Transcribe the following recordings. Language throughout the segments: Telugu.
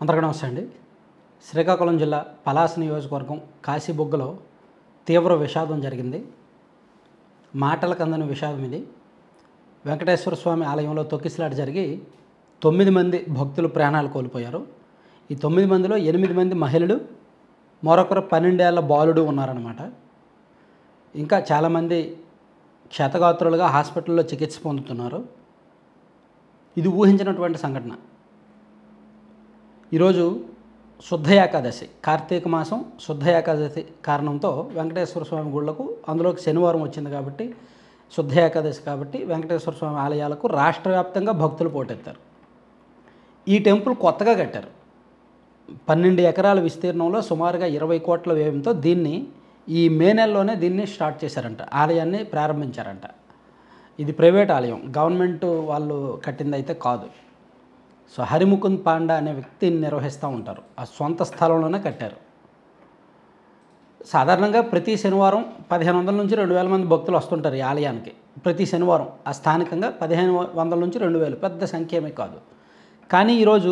అందరికీ నమస్తే అండి. శ్రీకాకుళం జిల్లా పలాస నియోజకవర్గం కాశీబుగ్గలో తీవ్ర విషాదం జరిగింది. మాటలకు అందని విషాదం ఇది. వెంకటేశ్వర స్వామి ఆలయంలో తొక్కిసలాట జరిగి 9 మంది భక్తులు ప్రాణాలు కోల్పోయారు. ఈ 9 మందిలో 8 మంది మహిళలు, మరొకరు 12 ఏళ్ల బాలుడు ఉన్నారన్నమాట. ఇంకా చాలామంది క్షతగాత్రులుగా హాస్పిటల్లో చికిత్స పొందుతున్నారు. ఇది ఊహించినటువంటి సంఘటన. ఈరోజు శుద్ధ ఏకాదశి, కార్తీక మాసం శుద్ధ ఏకాదశి కారణంతో వెంకటేశ్వర స్వామి గుళ్ళకు, అందులోకి శనివారం వచ్చింది కాబట్టి శుద్ధ ఏకాదశి కాబట్టి వెంకటేశ్వర స్వామి ఆలయాలకు రాష్ట్ర వ్యాప్తంగా భక్తులు పోటెత్తారు. ఈ టెంపుల్ కొత్తగా కట్టారు. 12 ఎకరాల విస్తీర్ణంలో సుమారుగా 20 కోట్ల వ్యయంతో ఈ మే నెలలోనే దీన్ని స్టార్ట్ చేశారంట, ఆలయాన్ని ప్రారంభించారంట. ఇది ప్రైవేట్ ఆలయం, గవర్నమెంట్ వాళ్ళు కట్టింది అయితే కాదు. సో హరిముకుంద్ పాండా అనే వ్యక్తిని నిర్వహిస్తూ ఉంటారు. ఆ సొంత స్థలంలోనే కట్టారు. సాధారణంగా ప్రతి శనివారం 1500 నుంచి 2000 మంది భక్తులు వస్తుంటారు ఈ ఆలయానికి. ప్రతి శనివారం ఆ స్థానికంగా 1500 నుంచి 2000, పెద్ద సంఖ్య ఏమీ కాదు. కానీ ఈరోజు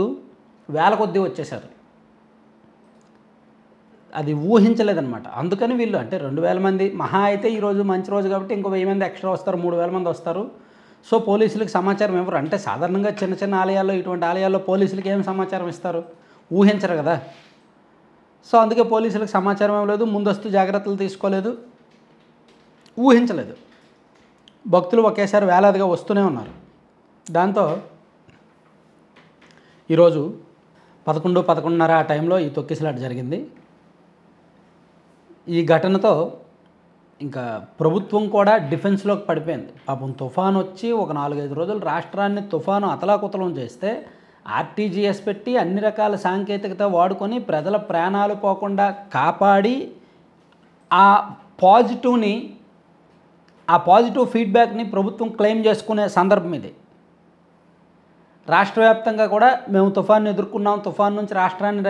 వేల కొద్దీ వచ్చేసారు. అది ఊహించలేదన్నమాట. అందుకని వీళ్ళు అంటే 2000 మంది మహా అయితే ఈరోజు మంచి రోజు కాబట్టి ఇంకో 1000 మంది ఎక్స్ట్రా వస్తారు, 3000 మంది వస్తారు. సో పోలీసులకు సమాచారం ఇవ్వరు. అంటే సాధారణంగా చిన్న చిన్న ఆలయాల్లో, ఇటువంటి ఆలయాల్లో పోలీసులకు ఏం సమాచారం ఇస్తారు? ఊహించరు కదా. సో అందుకే పోలీసులకు సమాచారం ఇవ్వలేదు, ముందస్తు జాగ్రత్తలు తీసుకోలేదు, ఊహించలేదు. భక్తులు ఒకేసారి వేలాదిగా వస్తూనే ఉన్నారు. దాంతో ఈరోజు 11, 11:30 ఆ టైంలో ఈ తొక్కిసలాట జరిగింది. ఈ ఘటనతో ఇంకా ప్రభుత్వం కూడా డిఫెన్స్లోకి పడిపోయింది. పాపం తుఫాను వచ్చి ఒక 4-5 రోజులు రాష్ట్రాన్ని తుఫాను అతలాకుతలం చేస్తే ఆర్టీజీఎస్ పెట్టి అన్ని రకాల సాంకేతికత వాడుకొని ప్రజల ప్రాణాలు పోకుండా కాపాడి ఆ పాజిటివ్ ఫీడ్బ్యాక్ని ప్రభుత్వం క్లెయిమ్ చేసుకునే సందర్భం ఇది. రాష్ట్ర వ్యాప్తంగా కూడా మేము తుఫాన్ని ఎదుర్కొన్నాం, తుఫాను నుంచి రాష్ట్రాన్ని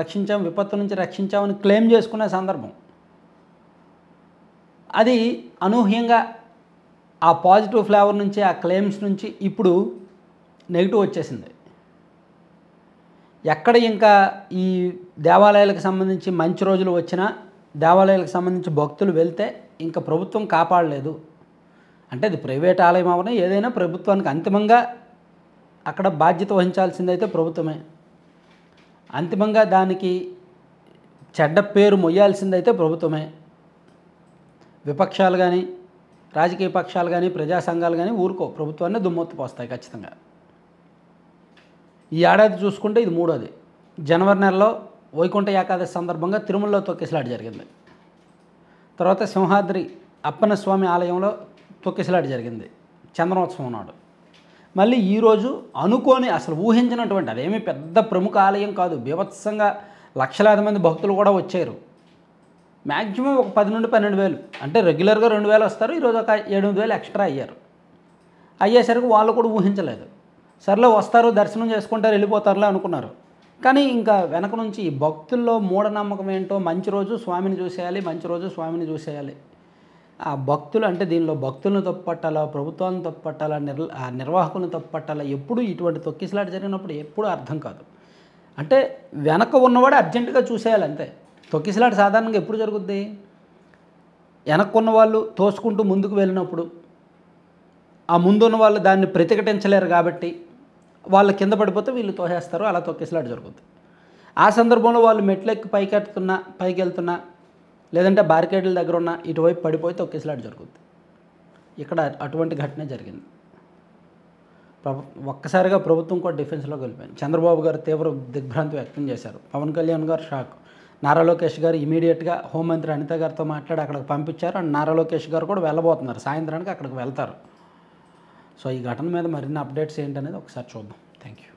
రక్షించాం, విపత్తు నుంచి రక్షించామని క్లెయిమ్ చేసుకునే సందర్భం. అది అనూహ్యంగా ఆ పాజిటివ్ ఫ్లేవర్ నుంచి, ఆ క్లెయిమ్స్ నుంచి ఇప్పుడు నెగిటివ్ వచ్చేసింది. ఎక్కడ ఇంకా ఈ దేవాలయాలకు సంబంధించి మంచి రోజులు వచ్చినా, దేవాలయాలకు సంబంధించి భక్తులు వెళ్తే ఇంకా ప్రభుత్వం కాపాడలేదు అంటే, అది ప్రైవేట్ ఆలయం అవని ఏదైనా ప్రభుత్వానికి అంతిమంగా అక్కడ బాధ్యత వహించాల్సిందైతే ప్రభుత్వమే. అంతిమంగా దానికి చెడ్డ పేరు మొయ్యాల్సిందైతే ప్రభుత్వమే. విపక్షాలు కానీ, రాజకీయ పక్షాలు కానీ, ప్రజా సంఘాలు కానీ ఊరుకో, ప్రభుత్వాన్ని దుమ్మెత్తి పోస్తాయి ఖచ్చితంగా. ఈ ఏడాది చూసుకుంటే ఇది 3వది. జనవరి నెలలో వైకుంఠ ఏకాదశి సందర్భంగా తిరుమలలో తొక్కిసలాట జరిగింది. తర్వాత సింహాద్రి అప్పన్న స్వామి ఆలయంలో తొక్కిసలాట జరిగింది చంద్రోత్సవం నాడు. మళ్ళీ ఈరోజు అనుకోని, అసలు ఊహించినటువంటి, అదేమీ పెద్ద ప్రముఖ ఆలయం కాదు, బీభత్సంగా లక్షలాది మంది భక్తులు కూడా వచ్చారు. మ్యాక్సిమం ఒక 10 నుండి 12,000, అంటే రెగ్యులర్గా 2,000 వస్తారు, ఈరోజు ఒక 8,000 ఎక్స్ట్రా అయ్యేసరికి వాళ్ళు కూడా ఊహించలేదు. సర్లే వస్తారు, దర్శనం చేసుకుంటారు, వెళ్ళిపోతారులే అనుకున్నారు. కానీ ఇంకా వెనక నుంచి ఈ భక్తుల్లో మూఢనమ్మకం ఏంటో, మంచి రోజు స్వామిని చూసేయాలి, మంచి రోజు స్వామిని చూసేయాలి. ఆ భక్తులు అంటే దీనిలో భక్తులను తప్పుపట్టాలా, ప్రభుత్వాలను తప్పుపట్టాలా, ఆ నిర్వాహకులను తప్పుపట్టాలా, ఎప్పుడు ఇటువంటి తొక్కిసలాట జరిగినప్పుడు ఎప్పుడూ అర్థం కాదు. అంటే వెనక ఉన్నవాడు అర్జెంటుగా చూసేయాలి అంతే. తొక్కిసలాట సాధారణంగా ఎప్పుడు జరుగుద్ది? వెనక్కున్న వాళ్ళు తోసుకుంటూ ముందుకు వెళ్ళినప్పుడు, ఆ ముందున్న వాళ్ళు దాన్ని ప్రతిఘటించలేరు కాబట్టి వాళ్ళు కింద పడిపోతే వీళ్ళు తోసేస్తారు, అలా తొక్కిసలాట జరుగుద్ది. ఆ సందర్భంలో వాళ్ళు మెట్లెక్కి పైకి వెళ్తున్నా, లేదంటే బారికేడ్ల దగ్గర ఉన్న ఇటువైపు పడిపోయి తొక్కిసలాట జరుగుద్ది. ఇక్కడ అటువంటి ఘటనే జరిగింది. ఒక్కసారిగా ప్రభుత్వం కూడా డిఫెన్స్లోకి వెళ్ళిపోయింది. చంద్రబాబు గారు తీవ్ర దిగ్భ్రాంతి వ్యక్తం చేశారు. పవన్ కళ్యాణ్ గారు షాక్. నారా లోకేష్ గారు ఇమీడియట్గా హోంమంత్రి అనిత గారితో మాట్లాడి అక్కడికి పంపించారు. అండ్ నారా లోకేష్ గారు కూడా వెళ్ళబోతున్నారు, సాయంత్రానికి అక్కడికి వెళ్తారు. సో ఈ ఘటన మీద మరిన్ని అప్డేట్స్ ఏంటనేది ఒకసారి చూద్దాం. Thank you.